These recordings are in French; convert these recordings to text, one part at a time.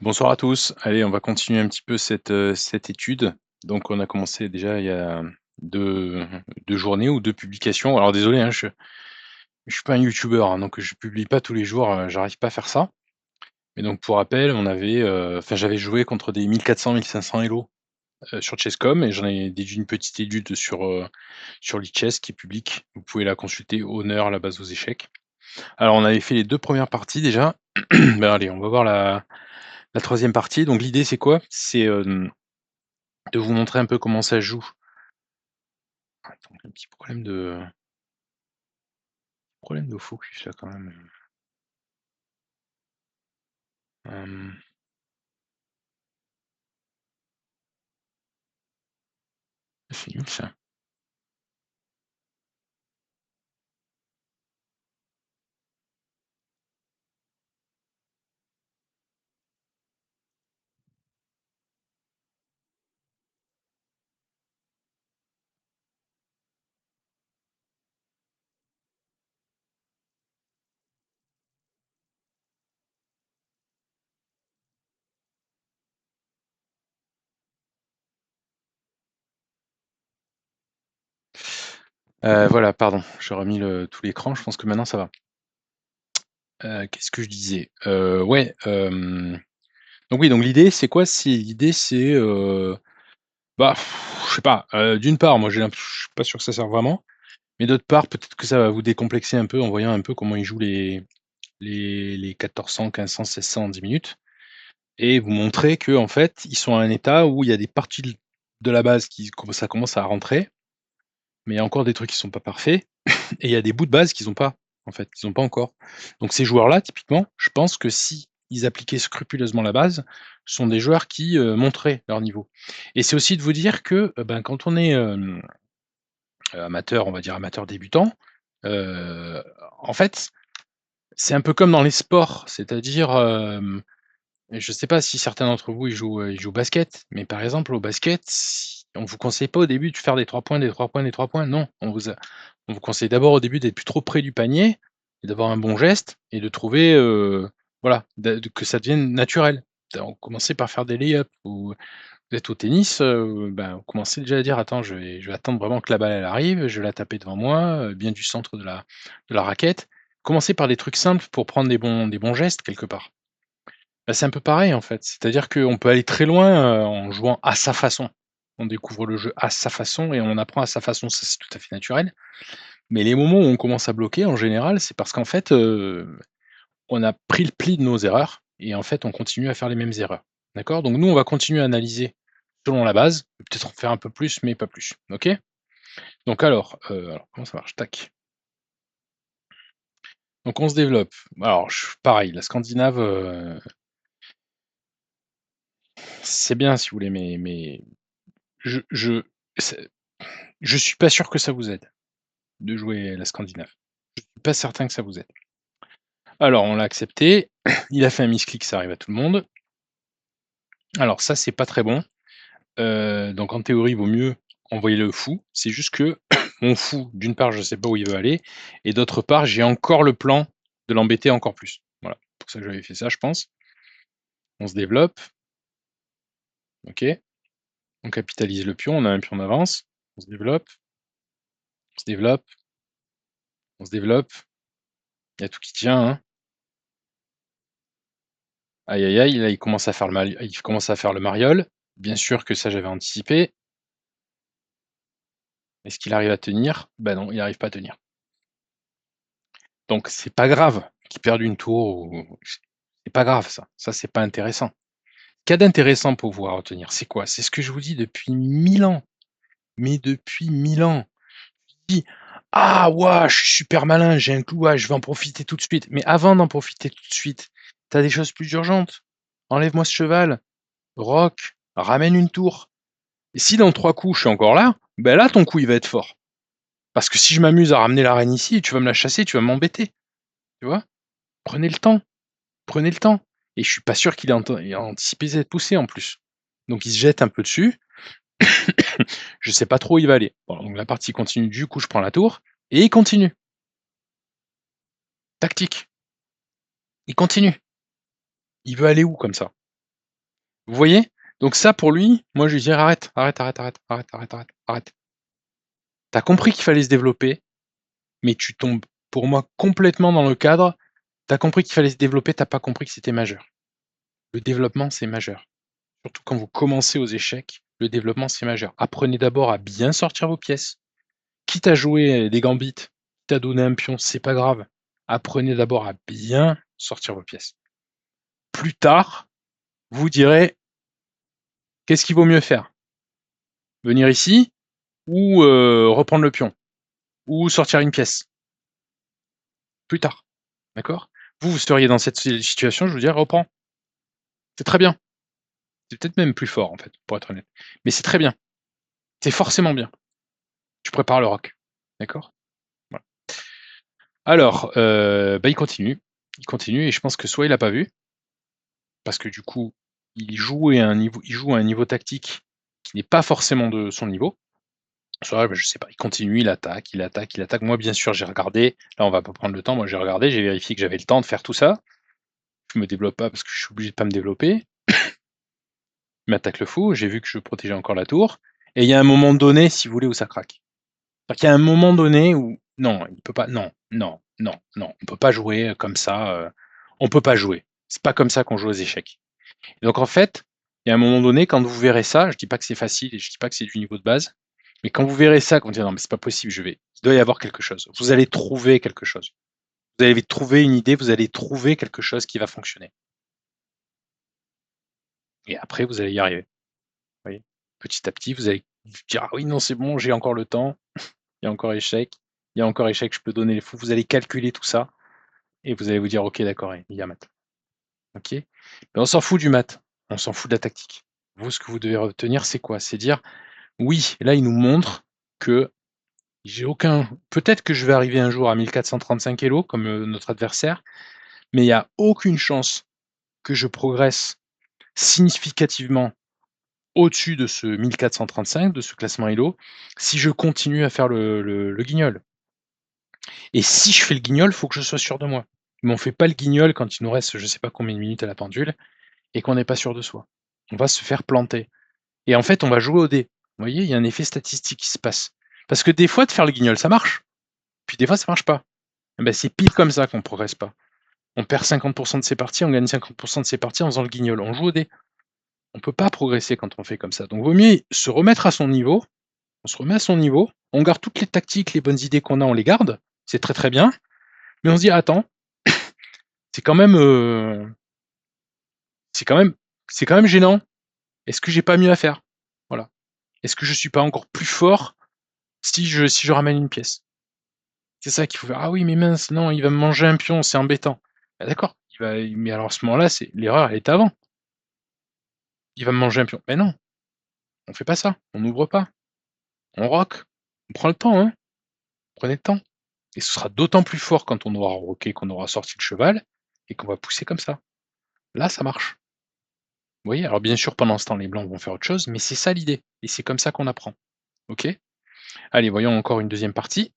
Bonsoir à tous. Allez, on va continuer un petit peu cette étude. Donc on a commencé déjà il y a 2 2 journées ou 2 publications. Alors désolé, hein, je suis pas un youtubeur, hein, donc je publie pas tous les jours, j'arrive pas à faire ça. Mais donc pour rappel, on avait, enfin j'avais joué contre des 1400-1500 Elo, sur Chess.com et j'en ai déduit une petite étude sur Lichess qui est publique. Vous pouvez la consulter, Honneur, la base aux échecs. Alors on avait fait les 2 premières parties déjà. Ben allez, on va voir la 3e partie. Donc l'idée c'est quoi? C'est, de vous montrer un peu comment ça joue. Attends, un petit problème de focus là quand même. Hem, c'est nul ça. Voilà, pardon, j'ai remis le tout l'écran, je pense que maintenant ça va. Qu'est-ce que je disais? Ouais, donc oui, donc l'idée c'est quoi? L'idée c'est, bah, je sais pas, d'une part, moi je suis pas sûr que ça serve vraiment, mais d'autre part, peut-être que ça va vous décomplexer un peu en voyant un peu comment ils jouent les 1400-1500-1600 en 10 minutes et vous montrer qu'en fait, ils sont à un état où il y a des parties de la base ça commence à rentrer, mais il y a encore des trucs qui sont pas parfaits et il y a des bouts de base qu'ils ont pas, en fait, qu'ils ont pas encore. Donc ces joueurs-là, typiquement, je pense que si ils appliquaient scrupuleusement la base, ce sont des joueurs qui, monteraient leur niveau et c'est aussi de vous dire que, ben, quand on est, amateur, on va dire amateur débutant, heu, en fait, c'est un peu comme dans les sports, c'est-à-dire, je sais pas si certains d'entre vous, ils jouent au basket, mais par exemple au basket, si on vous conseille pas au début de faire des 3 points, des 3 points, des 3 points, non. On vous conseille d'abord au début d'être plus trop près du panier et d'avoir un bon geste et de trouver, voilà, que ça devienne naturel. Commencez par faire des lay-ups ou vous êtes au tennis, ben, vous commencez déjà à dire: «Attends, je vais attendre vraiment que la balle elle arrive, je vais la taper devant moi, bien du centre de la raquette». Commencez par des trucs simples pour prendre des bons gestes quelque part. Bah, c'est un peu pareil, en fait. C'est-à-dire qu'on peut aller très loin, en jouant à sa façon. On découvre le jeu à sa façon et on apprend à sa façon, ça c'est tout à fait naturel. Mais les moments où on commence à bloquer, en général, c'est parce qu'en fait, on a pris le pli de nos erreurs et en fait, on continue à faire les mêmes erreurs. D'accord? Donc nous, on va continuer à analyser selon la base, peut-être en faire un peu plus, mais pas plus. OK? Donc alors comment ça marche? Tac. Donc on se développe. Alors pareil, la Scandinave, c'est bien si vous voulez, mais je c'est je suis pas sûr que ça vous aide, de jouer la Scandinave. Je suis pas certain que ça vous aide. Alors on l'a accepté, il a fait un misclick, ça arrive à tout le monde. Alors ça, c'est pas très bon, donc en théorie, il vaut mieux envoyer le fou. C'est juste que mon fou, d'une part, je sais pas où il veut aller et d'autre part, j'ai encore le plan de l'embêter encore plus. Voilà, pour ça que j'avais fait ça, je pense. On se développe, OK, on capitalise le pion, on a un pion d'avance, on se développe, on se développe, on se développe, il y a tout qui tient, hein. Aïe, aïe, aïe, là, il commence à faire le mariole. Bien sûr que ça, j'avais anticipé. Est-ce qu'il arrive à tenir? Bah non, il arrive pas à tenir. Donc c'est pas grave qu'il perde une tour ou c'est pas grave ça. Ça, c'est pas intéressant. Ce qu'il y a d'intéressant pour pouvoir retenir, c'est quoi? C'est ce que je vous dis depuis 1000 ans, mais depuis 1000 ans. Je dis: «Ah ouah, je suis super malin, j'ai un clou, ah, je vais en profiter tout de suite». Mais avant d'en profiter tout de suite, tu as des choses plus urgentes. Enlève-moi ce cheval, roque, ramène une tour. Et si dans 3 coups, je suis encore là, ben là, ton coup, il va être fort. Parce que si je m'amuse à ramener la reine ici, tu vas me la chasser, tu vas m'embêter, tu vois? Prenez le temps, prenez le temps et je suis pas sûr qu'il a anticipé cette poussée en plus. Donc il se jette un peu dessus, je sais pas trop où il va aller. Bon, donc la partie continue, du coup, je prends la tour et il continue. Tactique, il continue. Il veut aller où comme ça? Vous voyez? Donc ça pour lui, moi je lui dirais: «Arrête, arrête, arrête, arrête, arrête, arrête, arrête, arrête. Tu as compris qu'il fallait se développer, mais tu tombes pour moi complètement dans le cadre. Tu as compris qu'il fallait se développer, tu as pas compris que c'était majeur. Le développement, c'est majeur. Surtout quand vous commencez aux échecs, le développement, c'est majeur. Apprenez d'abord à bien sortir vos pièces. Quitte à jouer des gambits, quitte à donner un pion, c'est pas grave. Apprenez d'abord à bien sortir vos pièces. Plus tard, vous direz: «Qu'est-ce qu'il vaut mieux faire? Venir ici ou reprendre le pion? Ou sortir une pièce?» Plus tard, d'accord? Vous, vous seriez dans cette situation, je vous dirais: «Reprends, c'est très bien». C'est peut-être même plus fort, en fait, pour être honnête. Mais c'est très bien, c'est forcément bien. Tu prépares le rock, d'accord? Voilà. Alors, bah, il continue et je pense que soit il a pas vu, parce que du coup, il joue à un niveau tactique qui n'est pas forcément de son niveau. Soit, bah, je sais pas, il continue, il attaque, il attaque, il attaque. Moi, bien sûr, j'ai regardé, là, on va pas prendre le temps, moi j'ai regardé, j'ai vérifié que j'avais le temps de faire tout ça. Je me développe pas parce que je suis obligé de pas me développer. Il m'attaque le fou, j'ai vu que je protégeais encore la tour et il y a un moment donné, si vous voulez, où ça craque. C'est-à-dire qu'il y a un moment donné où non, il peut pas, non, non, non, non, on peut pas jouer, comme ça, on peut pas jouer. C'est pas comme ça qu'on joue aux échecs. Et donc en fait, il y a un moment donné, quand vous verrez ça, je dis pas que c'est facile et je dis pas que c'est du niveau de base, mais quand vous verrez ça, quand vous direz: «Non mais c'est pas possible, il doit y avoir quelque chose». Vous allez trouver quelque chose. Vous allez trouver une idée, vous allez trouver quelque chose qui va fonctionner et après vous allez y arriver, vous voyez? Petit à petit, vous allez vous dire: «Ah oui, non, c'est bon, j'ai encore le temps, il y a encore échec, il y a encore échec, je peux donner les fous». Vous allez calculer tout ça et vous allez vous dire: «OK, d'accord, il y a maths». OK? Mais on s'en fout du maths, on s'en fout de la tactique. Vous, ce que vous devez retenir, c'est quoi? C'est dire: «Oui, là, il nous montre que j'ai aucun peut-être que je vais arriver un jour à 1435 kilogrammes comme, notre adversaire, mais il y a aucune chance que je progresse significativement au-dessus de ce 1435, de ce classement Elo, si je continue à faire le guignol et si je fais le guignol, faut que je sois sûr de moi. Mais on fait pas le guignol quand il nous reste je sais pas combien de minutes à la pendule et qu'on n'est pas sûr de soi. On va se faire planter et en fait, on va jouer au dé. Vous voyez, il y a un effet statistique qui se passe. Parce que des fois, de faire le guignol, ça marche, puis des fois, ça marche pas. Et bah, c'est pile comme ça qu'on progresse pas. On perd 50 de ses parties, on gagne 50 de ses parties en faisant le guignol. On joue au dé. On peut pas progresser quand on fait comme ça. Donc vaut mieux se remettre à son niveau, on se remet à son niveau, on garde toutes les tactiques, les bonnes idées qu'on a, on les garde, c'est très, très bien, mais on se dit: «Attends, c'est quand même, c'est quand même c'est quand même gênant. Est-ce que j'ai pas mieux à faire?» Voilà. Est-ce que je suis pas encore plus fort si je ramène une pièce? C'est ça qu'il faut faire. «Ah oui, mais mince, non, il va me manger un pion, c'est embêtant». Bah d'accord, mais alors à ce moment-là, c'est l'erreur, elle était avant. Il va me manger un pion. Mais non, on fait pas ça, on n'ouvre pas, on rock, on prend le temps, hein, prenez le temps et ce sera d'autant plus fort quand on aura roqué, qu'on aura sorti le cheval et qu'on va pousser comme ça. Là, ça marche. Vous voyez? Alors bien sûr, pendant ce temps, les blancs vont faire autre chose, mais c'est ça l'idée et c'est comme ça qu'on apprend. OK? Allez, voyons encore une deuxième partie.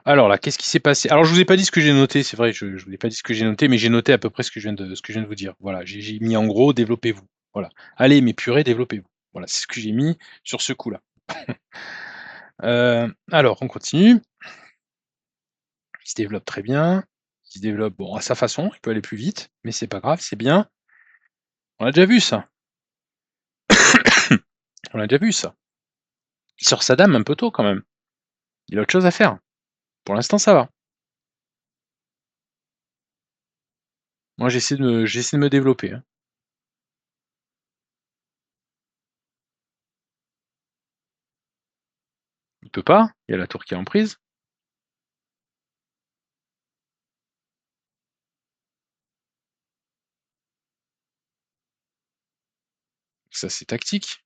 Alors là, qu'est-ce qui s'est passé? Alors je vous ai pas dit ce que j'ai noté, c'est vrai, je vous ai pas dit ce que j'ai noté, mais j'ai noté à peu près ce que je viens de vous dire. Voilà, j'ai mis en gros: «Développez-vous». Voilà. «Allez mes purées, développez-vous». Voilà, c'est ce que j'ai mis sur ce coup-là. Alors on continue. Il se développe très bien. Il se développe, bon, à sa façon, il peut aller plus vite, mais c'est pas grave, c'est bien. On a déjà vu ça. On a déjà vu ça. Il sort sa dame un peu tôt quand même. Il a autre chose à faire. Pour l'instant, ça va. Moi, j'essaie de me développer, hein. Il peut pas, il y a la tour qui est en prise. Ça, c'est tactique.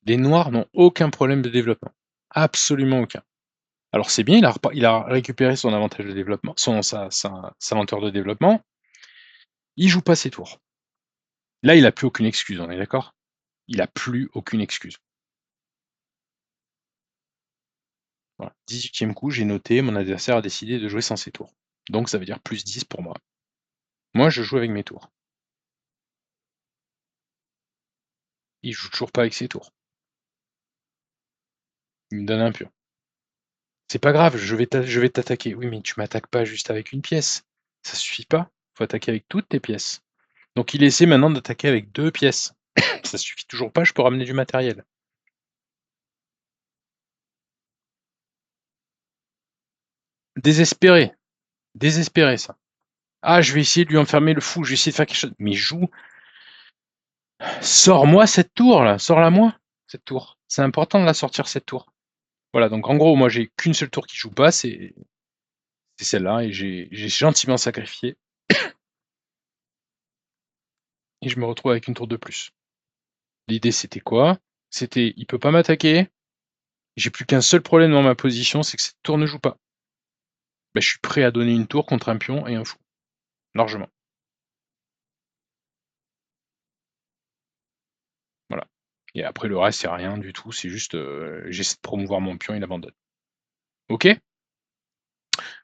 Les noirs n'ont aucun problème de développement. Absolument aucun. Alors c'est bien, il a récupéré son avantage de développement, sa lenteur de développement. Il joue pas ses tours. Là, il a plus aucune excuse, on est d'accord? Il a plus aucune excuse. Voilà. 18e coup, j'ai noté, mon adversaire a décidé de jouer sans ses tours. Donc ça veut dire +10 pour moi. Moi, je joue avec mes tours. Il joue toujours pas avec ses tours. Il me donne un pion. C'est pas grave, je vais t'attaquer. Oui, mais tu m'attaques pas juste avec une pièce. Ça suffit pas. Faut attaquer avec toutes tes pièces. Donc il essaie maintenant d'attaquer avec 2 pièces. Ça suffit toujours pas, je peux ramener du matériel. Désespéré, désespéré ça. Ah, je vais essayer de lui enfermer le fou, je vais essayer de faire quelque chose. Mais joue, sors-moi cette tour là, sors-la moi, cette tour. C'est important de la sortir cette tour. Voilà, donc en gros, moi j'ai qu'une seule tour qui joue pas, c'est celle-là, et j'ai gentiment sacrifié, et je me retrouve avec une tour de plus. L'idée c'était quoi? C'était, il peut pas m'attaquer, j'ai plus qu'un seul problème dans ma position, c'est que cette tour ne joue pas. Bah, je suis prêt à donner une tour contre un pion et un fou, largement. Voilà. Et après le reste, c'est rien du tout, c'est juste, j'essaie de promouvoir mon pion, il abandonne. OK?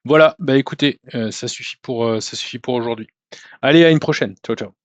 Voilà, bah écoutez, ça suffit pour aujourd'hui. Allez, à une prochaine. Ciao, ciao.